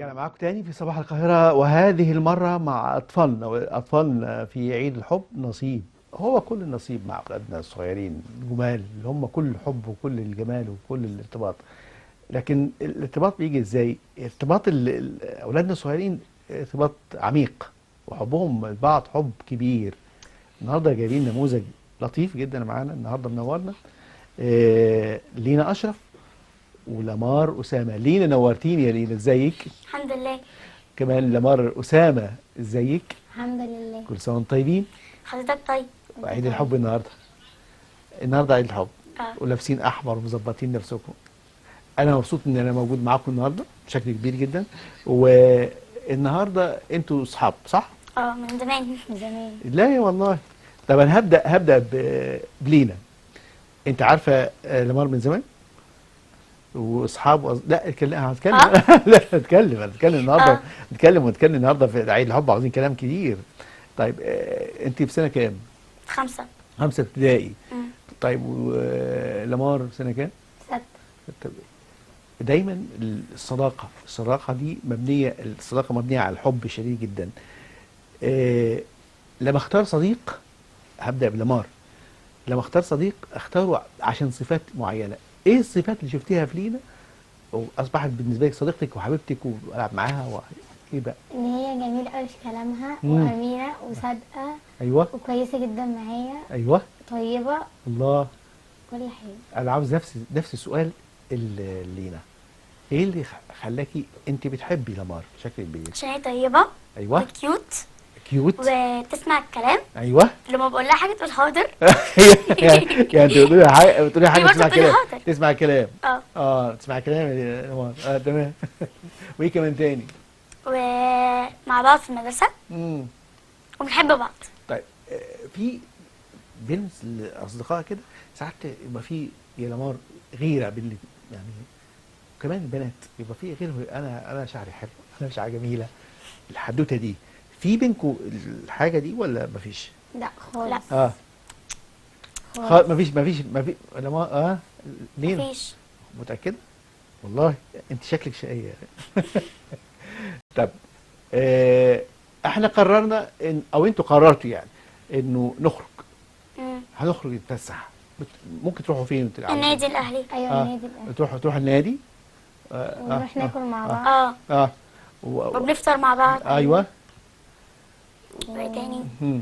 رجعنا معاكم تاني في صباح القاهرة، وهذه المرة مع أطفالنا في عيد الحب. نصيب هو كل النصيب مع أولادنا الصغيرين الجمال اللي هم كل الحب وكل الجمال وكل الارتباط. لكن الارتباط بيجي ازاي؟ ارتباط أولادنا الصغيرين ارتباط عميق، وحبهم لبعض حب كبير. النهارده جايبين نموذج لطيف جدا معانا، النهارده منورنا. لينا أشرف ولمار أسامة. لينا نورتيني يا لينا، ازيك؟ الحمد لله. كمان لمار أسامة، ازيك؟ الحمد لله. كل سنة وانتم طيبين. حضرتك طيب؟ وعيد الحب النهارده عيد الحب، اه. ولابسين احمر ومظبطين نفسكم. انا مبسوط ان انا موجود معاكم النهارده بشكل كبير جدا. والنهارده انتوا اصحاب صح؟ اه، من زمان من زمان. لا يا والله. طب انا هبدا بلينا. انت عارفه لمار من زمان واصحاب لا هتكلم اه. لا هتكلم النهارده. اه. نتكلم النهارده في عيد الحب، عاوزين كلام كتير. طيب انت في سنه كام؟ 5. خمسه ابتدائي. مم. طيب ولمار سنه كام؟ 6. ستة. دايما الصداقه مبنيه على الحب الشديد جدا. لما اختار صديق، هبدا بلمار. لما اختار صديق اختاره عشان صفات معينه. ايه الصفات اللي شفتيها في لينا واصبحت بالنسبه لك صديقتك وحبيبتك والعب معاها ايه بقى؟ ان هي جميله قوي في كلامها مم. وامينه وصادقه ايوه وكويسه جدا معايا، ايوه. طيبه، الله. كل حاجه. انا عاوز نفس السؤال اللي لينا. ايه اللي خلاكي انت بتحبي لمار بشكل كبير؟ عشان هي طيبة ايوه. وكيوت كيوت. وتسمع الكلام. ايوه. لما بقول لها حاجة تقول حاضر. يعني بتقولي حاجه دي برضه تسمع بتقولي كلام. حاضر. تسمع كلام. اه. تسمع كلام يا لمار. تمام. وايه كمان تاني؟ ومع بعض في المدرسة امم وبنحب بعض. طيب في بين الاصدقاء كده ساعات يبقى في يا لمار غيره يعني كمان البنات يبقى في غيره. انا شعري حلو، انا شعري جميله. الحدوته دي في بينكم الحاجه دي ولا مفيش؟ لا خالص. لا. اه خالص. مفيش لما ليه؟ مفيش. متاكده؟ والله انت شكلك شقيه. طب آه احنا قررنا او انتوا قررتوا يعني انه نخرج. مم. هنخرج نتفسح. ممكن تروحوا فين وتلعبوا؟ النادي الأهلي. ايوه اه النادي الاهلي. تروح النادي. ونروح ناكل مع بعض. اه. اه وبنفطر مع بعض. ايوه. وايه تاني؟ مم.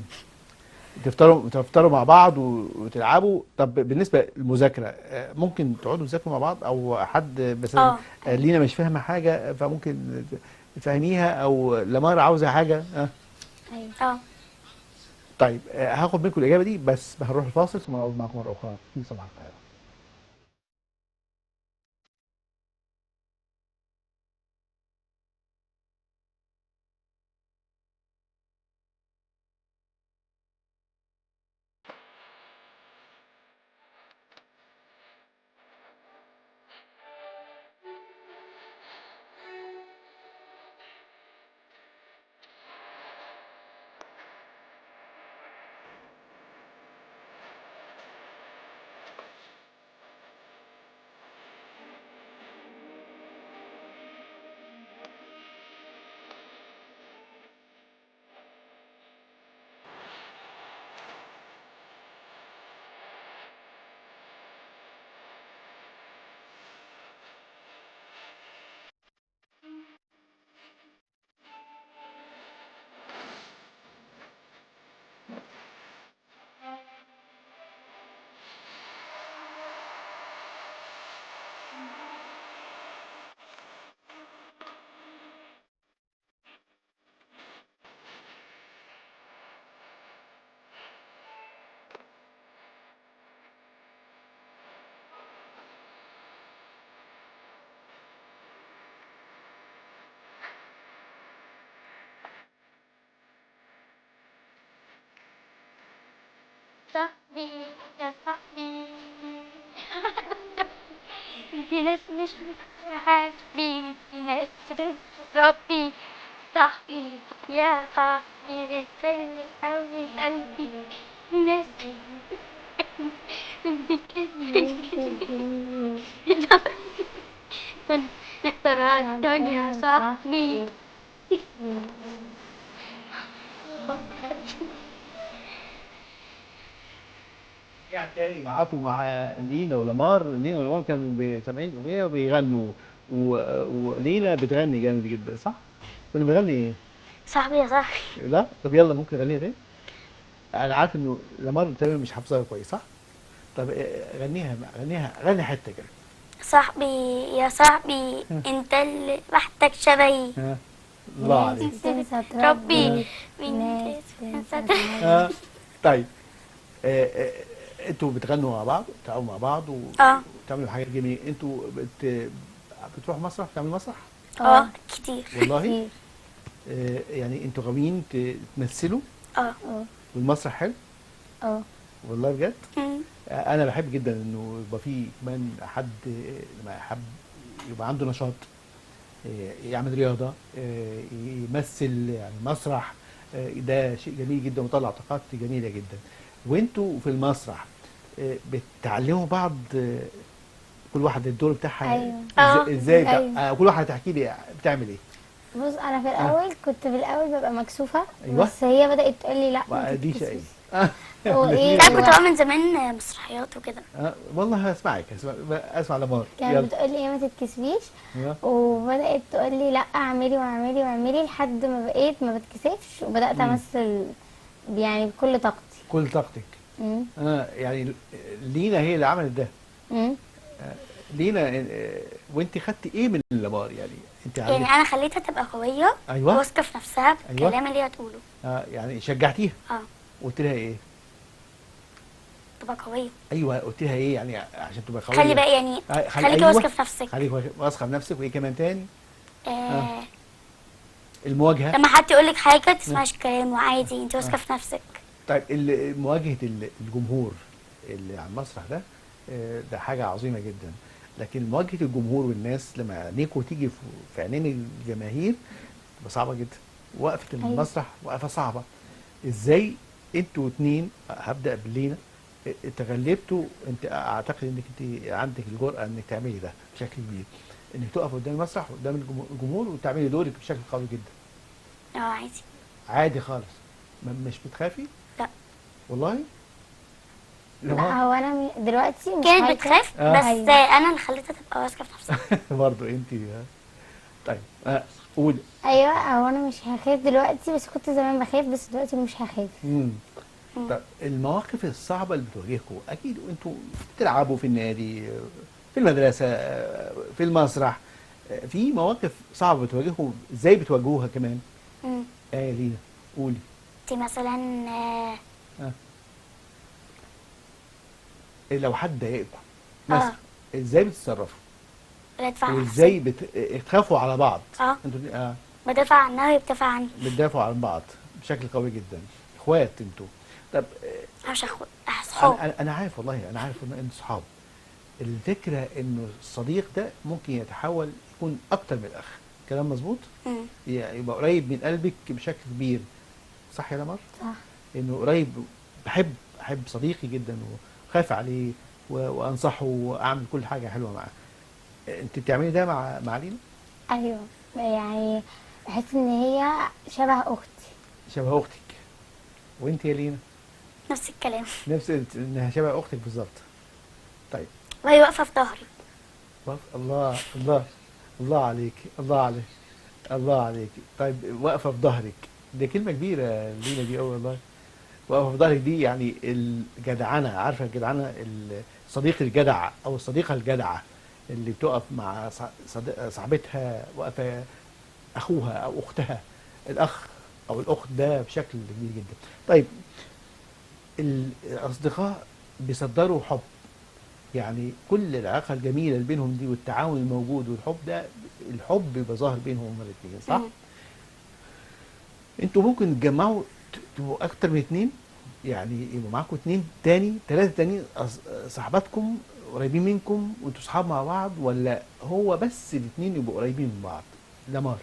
تفطروا مع بعض وتلعبوا. طب بالنسبه للمذاكره ممكن تقعدوا تذاكروا مع بعض، او حد مثلا اه. لينا مش فاهمه حاجه فممكن تفهميها، او لمار عاوزه حاجه ايوه. اه. طيب هاخد منكم الاجابه دي، بس هنروح الفاصل ثم اعود معكم مره اخرى في صباح القاهره. صاحبي يا صاحبي. في ناس مش بتحبي، في ناس بتضربي. صاحبي يا صاحبي بتسلي قوي قلبي. في ناس نختار الدنيا يا صاحبي. يعني تاني معاكم مع لينا ولمار كانوا سامعين اغنيه وبيغنوا ولينا بتغني جامد جدا صح؟ كنا بنغني ايه؟ صاحبي يا صاحبي. لا طب يلا ممكن نغنيها تاني؟ انا عارف انه لمار تقريبا مش حافظها كويس صح؟ طب غني حته كده. صاحبي يا صاحبي انت اللي بحتك شبهي. ها الله ناس عليك. بتنسى ربي تربي، من ناس تنسى بتنسى ها طيب آه، آه، انتوا بتغنوا مع بعض بتلعبوا مع بعض اه وبتعملوا حاجات جميله انتوا بتروحوا مسرح بتعملوا مسرح اه كتير. والله كتير. يعني انتوا غاويين تمثلوا اه اه والمسرح حلو اه والله بجد مم. انا بحب جدا انه يبقى في كمان حد لما يحب يبقى عنده نشاط يعمل رياضه يمثل يعني مسرح ده شيء جميل جدا وطلع طاقات جميله جدا وانتوا في المسرح بتعلموا بعض كل واحد الدور بتاعها ايوه. ازاي أيوة. كل واحد هتحكي لي بتعمل ايه بص انا في الاول كنت ببقى مكسوفه. أيوة. بس هي بدات تقول لي لا ما دي شيء تتكسفيش. هو الاثنين إيه؟ انا كنت بقى من زمان مسرحيات وكده. والله هسمعك اسمع لمار كانت يلا بتقول لي ايه ما تتكسفيش. أيوة. وبدات تقول لي لا اعملي واعملي واعملي لحد ما بقيت ما بتكسفش وبدات امثل يعني بكل طاقتي. كل طاقتك مم. يعني لينا هي اللي عملت ده مم. لينا وانت خدتي ايه من لمار يعني انت يعني عندك انا خليتها تبقى قويه أيوة. واثقه في نفسها أيوة. بالكلام اللي هي هتقوله. يعني شجعتيها اه قلت لها ايه تبقى قويه. ايوه قلت لها ايه يعني عشان تبقى قويه خلي بقى يعني خليكي أيوة. واثقه في نفسك. خليكي واثقه في نفسك وايه كمان تاني آه المواجهه لما حد يقول لك حاجه تسمعش الكلام وعادي انت واثقه في نفسك. طيب مواجهه الجمهور اللي على المسرح ده ده حاجه عظيمه جدا لكن مواجهه الجمهور والناس لما عينيكوا تيجي في عينين الجماهير تبقى صعبه جدا وقفه المسرح وقفه صعبه ازاي انتوا اتنين هبدا بلينا تغلبتوا انت اعتقد انك انت عندك الجرأه انك تعملي ده بشكل كبير انك تقف قدام المسرح قدام الجمهور وتعملي دورك بشكل قوي جدا اه عادي. عادي خالص مش بتخافي لا والله لا هو انا دلوقتي مش كانت خايفة. بتخاف بس أيوة. انا اللي خليتها تبقى واثقه في نفسها. برضه انت طيب قولي ايوه هو انا مش هخاف دلوقتي بس كنت زمان بخاف بس دلوقتي مش هخاف. طب المواقف الصعبة اللي بتواجهكم أكيد وأنتوا بتلعبوا في النادي في المدرسة في المسرح في مواقف صعبة بتواجهكم إزاي بتواجهوها كمان؟ لينا قولي. انت مثلا لو حد ضايقكم مثلا إزاي بتتصرفوا؟ بدافع عن وإزاي بتخافوا على بعض؟ انتوا بدافع عنها وهي بتدافع عني. بتدافعوا عن بعض بشكل قوي جدا إخوات أنتوا. طب مش صحاب. انا عارف والله انا عارف ان انتوا صحاب الفكره انه الصديق ده ممكن يتحول يكون اكتر من الاخ كلام مظبوط يبقى قريب من قلبك بشكل كبير صح يا لمار صح انه قريب بحب صديقي جدا وخاف عليه وانصحه واعمل كل حاجه حلوه معاه انت بتعملي ده مع لينا ايوه يعني بحس ان هي شبه اختي. شبه اختك وانت يا لينا نفس الكلام. نفس انها شبه اختك بالظبط. طيب وهي واقفه في ظهري. الله الله الله عليك الله عليك الله عليك. طيب واقفه في ظهرك دي كلمه كبيره لينا دي قوي والله. واقفه في ظهرك دي يعني الجدعنه عارفه الجدعنه الصديق الجدع او الصديقه الجدعه اللي بتقف مع صاحبتها واقفه اخوها او اختها الاخ او الاخت ده بشكل كبير جدا. طيب الاصدقاء بيصدروا حب يعني كل العلاقه الجميله اللي بينهم دي والتعاون الموجود والحب ده الحب بيبقى ظاهر بينهم هما الاثنين صح؟ انتوا ممكن تجمعوا تبقوا اكتر من اتنين يعني يبقوا معاكم اتنين تاني ثلاثه تانيين صاحباتكم قريبين منكم وانتوا صحاب مع بعض ولا هو بس الاتنين يبقوا قريبين من بعض؟ لمار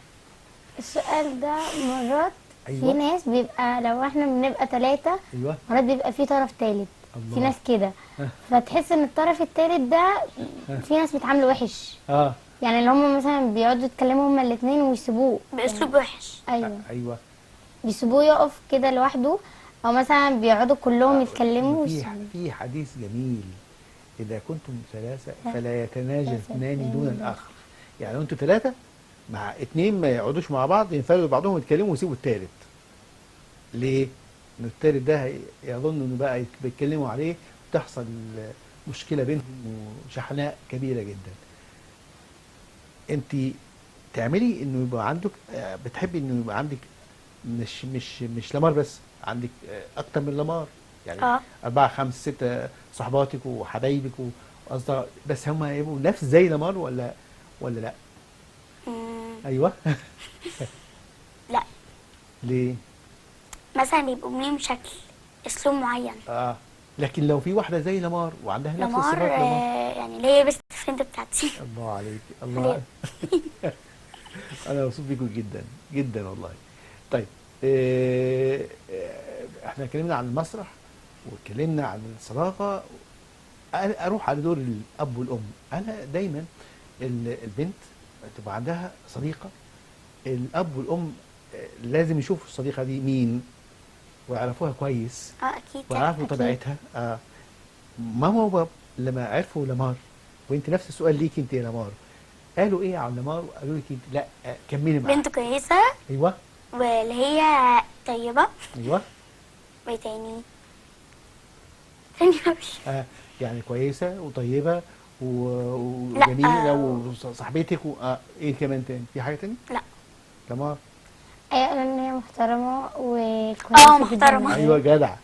السؤال ده مرات أيوة. في ناس بيبقى لو احنا بنبقى 3 ايوه مرات بيبقى في طرف ثالث. في ناس كده فتحس ان الطرف الثالث ده في ناس بتعامله وحش. يعني اللي هم مثلا بيقعدوا يتكلموا هما الاتنين ويسيبوه باسلوب وحش. ايوه ايوه. بيسيبوه يقف كده لوحده، او مثلا بيقعدوا كلهم يتكلموا في ويسيبوه. في حديث جميل: إذا كنتم ثلاثة فلا يتناجى اثنان دون الآخر. يعني أنتوا ثلاثة مع اتنين ما يقعدوش مع بعض، ينفردوا بعضهم يتكلموا ويسيبوا التالت. ليه؟ إن التالت ده يظن إنه بقى بيتكلموا عليه، وتحصل مشكلة بينهم وشحناء كبيرة جدا. أنت تعملي إنه يبقى عندك، بتحبي إنه يبقى عندك مش لمار بس، عندك أكتر من لمار. يعني اه. 4 5 6 صحباتك وحبايبك وأصدقاء، بس هم يبقوا نفس زي لمار ولا لا؟ مم، أيوه. لا، ليه؟ مثلا بيبقوا ليهم شكل، اسلوب معين. لكن لو في واحدة زي لمار وعندها نفس لمار الصفات لمار. يعني اللي هي بيست فريند بتاعتي. الله عليك، اللي الله. أنا مبسوط بيكم جدا جدا والله. طيب، احنا اتكلمنا عن المسرح واتكلمنا عن الصداقة. اروح على دور الاب والام. انا دايما البنت تبقى عندها صديقه، الاب والام لازم يشوفوا الصديقه دي مين، ويعرفوها كويس، اكيد ويعرفوا أكيد. طبيعتها. ماما وبابا لما عرفوا لمار، وانت نفس السؤال ليك انت يا لمار، قالوا ايه عن لمار؟ قالوا لك انت لا، كملي معاها. بنت كويسة، ايوه. واللي هي طيبة. ايوه. وايه تاني؟ تاني مفيش. يعني كويسه وطيبه لا. وجميله وصاحبتك ايه كمان تاني؟ في حاجه تاني؟ لا. لمار. ايوه لان هي محترمه وكويسه جدا محترمة. معايا. ايوه جدع.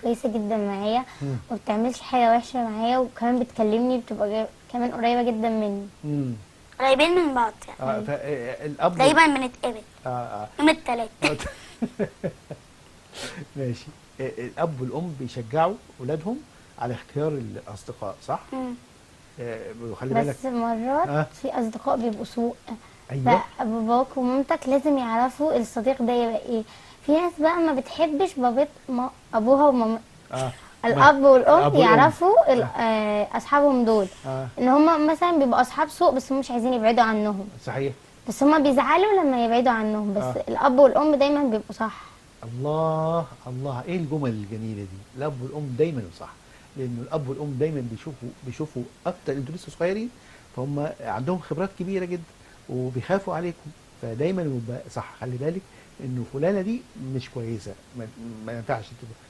كويسه جدا معايا، مم. وما بتعملش حاجه وحشه معايا، وكمان بتكلمني، بتبقى كمان قريبه جدا مني. امم. قريبين من بعض يعني. فالاب دايما بنتقابل آه يوم التلات. آه. ماشي. الاب والام بيشجعوا اولادهم على اختيار الاصدقاء، صح؟ مم. وخلي بالك. بس مرات آه. في اصدقاء بيبقوا سوء. ايوه. فباباك ومامتك لازم يعرفوا الصديق ده يبقى ايه. في ناس بقى ما بتحبش ابوها وماما. اه. الاب الاب والام والام. يعرفوا اصحابهم دول، اه. ان هم مثلا بيبقوا اصحاب سوء بس هم مش عايزين يبعدوا عنهم، صحيح. بس هم بيزعلوا لما يبعدوا عنهم، بس آه. الاب والام دايما بيبقوا صح. الله الله، ايه الجمل الجميله دي! الاب والام دايما صح، لانه الاب والام دايما بيشوفوا اكتر. انتوا لسه صغيرين، فهم عندهم خبرات كبيره جدا وبيخافوا عليكم، فدايما يبقى صح. خلي بالك انه فلانه دي مش كويسه، ما ينفعش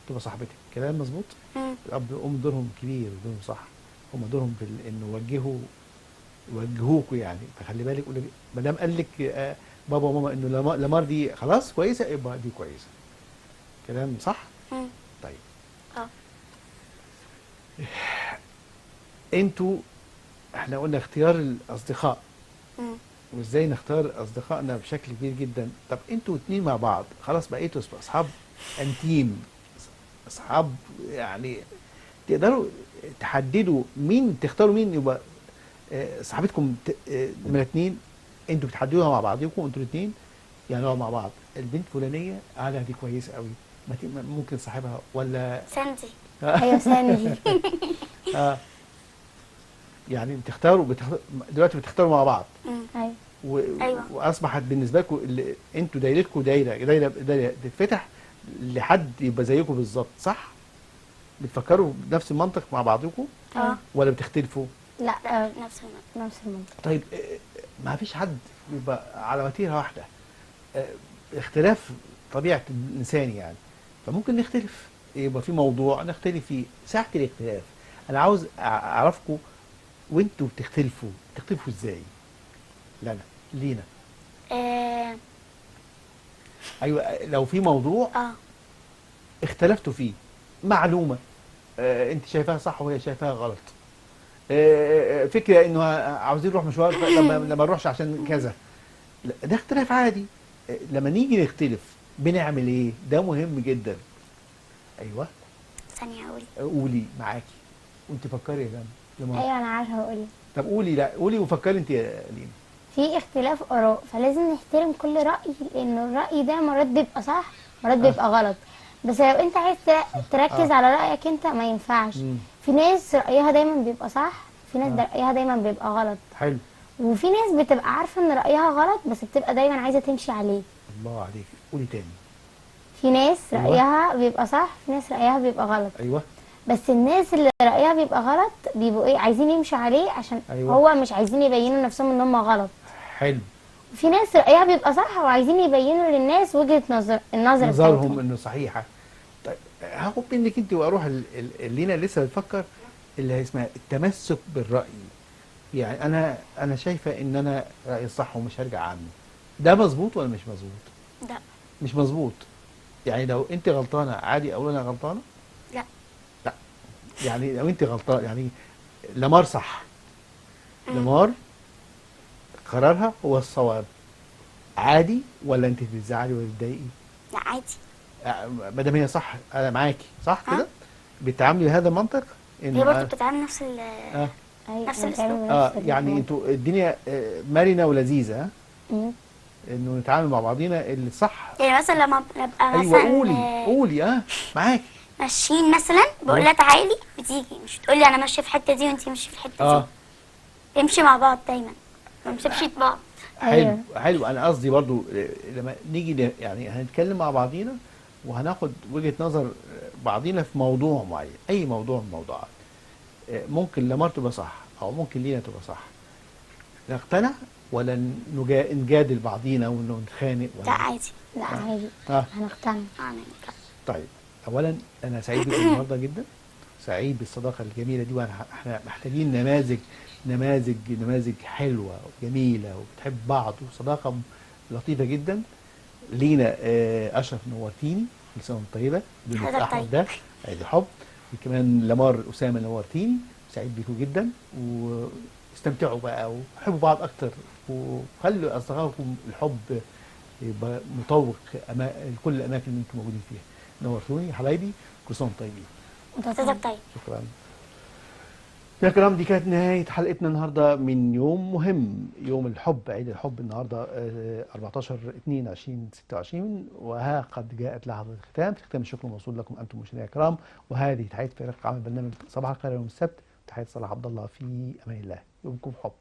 تبقى صاحبتك. كلام مظبوط. مم. الاب والام دورهم كبير ودورهم صح. هم دورهم في انه يوجهوكوا يعني. فخلي بالك، ما دام قال لك بابا وماما انه لمار دي خلاص كويسه، يبقى دي كويسه. كلام صح. مم. طيب، اه. انتوا احنا قلنا اختيار الاصدقاء، مم. وازاي نختار اصدقائنا بشكل كبير جدا. طب انتوا اتنين مع بعض خلاص بقيتوا اصحاب انتيم، اصحاب يعني، تقدروا تحددوا مين، تختاروا مين يبقى صاحبتكم نمرة اتنين. انتوا بتحددوها مع بعضكم انتوا الاثنين، يعني نقعد مع بعض. البنت فلانيه دي كويسه قوي، ممكن صاحبها ولا ساندي. ايوه ساندي. اه. يعني دلوقتي بتختاروا مع بعض. مم. ايوه أيوة. واصبحت بالنسبه لكم انتوا دايرتكم دايره تتفتح لحد يبقى زيكم بالظبط، صح؟ بتفكروا بنفس المنطق مع بعضكم اه. ولا بتختلفوا؟ لا نفس المنطق. نفس المنطق. طيب، ما فيش حد يبقى على وتيره واحده. اختلاف طبيعه الانسان يعني، فممكن نختلف، يبقى في موضوع نختلف فيه ساعه الاختلاف. انا عاوز اعرفكم، وانتوا بتختلفوا ازاي؟ لينا. اه. ايوه، لو في موضوع اختلفتوا فيه، معلومه انت شايفاها صح وهي شايفاها غلط، فكره انه عاوزين نروح مشوار لما نروحش عشان كذا، ده اختلاف عادي. لما نيجي نختلف بنعمل ايه؟ ده مهم جدا. ايوه. ثانية أقول. قولي معاكي وانت فكري يا جماعه. ايوه انا عارفه اقول. طب قولي، لا قولي وفكري انت يا لينا. في اختلاف اراء، فلازم نحترم كل راي، لان الراي ده مرات بيبقى صح مرات بيبقى غلط. بس لو انت عايز تركز على رايك انت ما ينفعش. في ناس رايها دايما بيبقى صح، في ناس رايها دايما بيبقى غلط. حلو. وفي ناس بتبقى عارفة ان رأيها غلط بس بتبقى دايما عايزة تمشي عليه. الله عليك، قولي تاني. في ناس أيوة. رأيها بيبقى صح، في ناس رأيها بيبقى غلط. ايوه. بس الناس اللي رأيها بيبقى غلط بيبقوا ايه، عايزين يمشوا عليه عشان أيوة. هو مش عايزين يبينوا نفسهم ان هم غلط. حلو. وفي ناس رأيها بيبقى صح وعايزين يبينوا للناس وجهة النظر نظرهم بتاعتهم. انه صحيحه. طيب هاخد منك انت واروح اللي انا لسه بتفكر، اللي هي اسمها التمسك بالراي. يعني انا شايفه ان انا رايي الصح ومش هرجع عنه. ده مظبوط ولا مش مظبوط؟ لا. مش مظبوط. يعني لو انت غلطانه عادي اقول انا غلطانه؟ لا. لا. يعني لو انت غلطانه، يعني لمار صح، لمار قرارها هو الصواب، عادي ولا انت تزعلي ولا تتضايقي؟ لا عادي. ما دام هي صح انا معاكي، صح ها؟ كده؟ بتتعاملي بهذا المنطق؟ هي برضه بتتعامل نفس آه. أيوة، نفس أنا الأسلوب. بعمل اه نفس يعني الحوار. انتوا الدنيا مرنه ولذيذه، ها؟ مم. انه نتعامل مع بعضينا اللي صح. يعني مثلا لما نبقى ايوه مثلا قولي معاكي. ماشيين مثلا، بقول لها تعالي بتيجي، مش تقولي انا ماشيه في الحته دي وانتي ماشيه في الحته دي. نمشي مع بعض دايما، ما نمسكش في بعض. حلو أيوة. حلو. انا قصدي برضو لما نيجي يعني هنتكلم مع بعضينا وهناخد وجهة نظر بعضينا في موضوع معين، اي موضوع من الموضوعات. ممكن لمار تبقى صح او ممكن لينا تبقى صح، نقتنع ولا نجادل بعضينا ونتخانق لا ولا؟ عادي. لا عادي، اه هنقتنع. انا طيب، اولا انا سعيد بكم النهارده جدا، سعيد بالصداقه الجميله دي، واحنا محتاجين نماذج حلوه وجميله وبتحب بعض وصداقه لطيفه جدا. لينا اشرف نورتيني، كل سنه وانت طيبه، يومك حضرتك احمد طيب. ده عيد الحب. وكمان لمار اسامه نورتيني، سعيد بيكم جدا، واستمتعوا بقى وحبوا بعض اكتر، وخلوا اصدقائكم الحب يبقى مطوق كل الاماكن اللي انتم موجودين فيها. نورتوني يا حبايبي، كل سنه وانتم طيبين. حضرتك طيب. شكرا يا كرام. دي كانت نهاية حلقتنا النهاردة من يوم مهم، يوم الحب، عيد الحب النهاردة 14/2/2026، وها قد جاءت لحظة الختام. في ختام الشكر موصول لكم أنتم مشاهدينا الكرام، وهذه تحية فريق عمل برنامج صباح الخير يوم السبت، تحية صلاح عبد الله، في أمان الله، يومكم حب.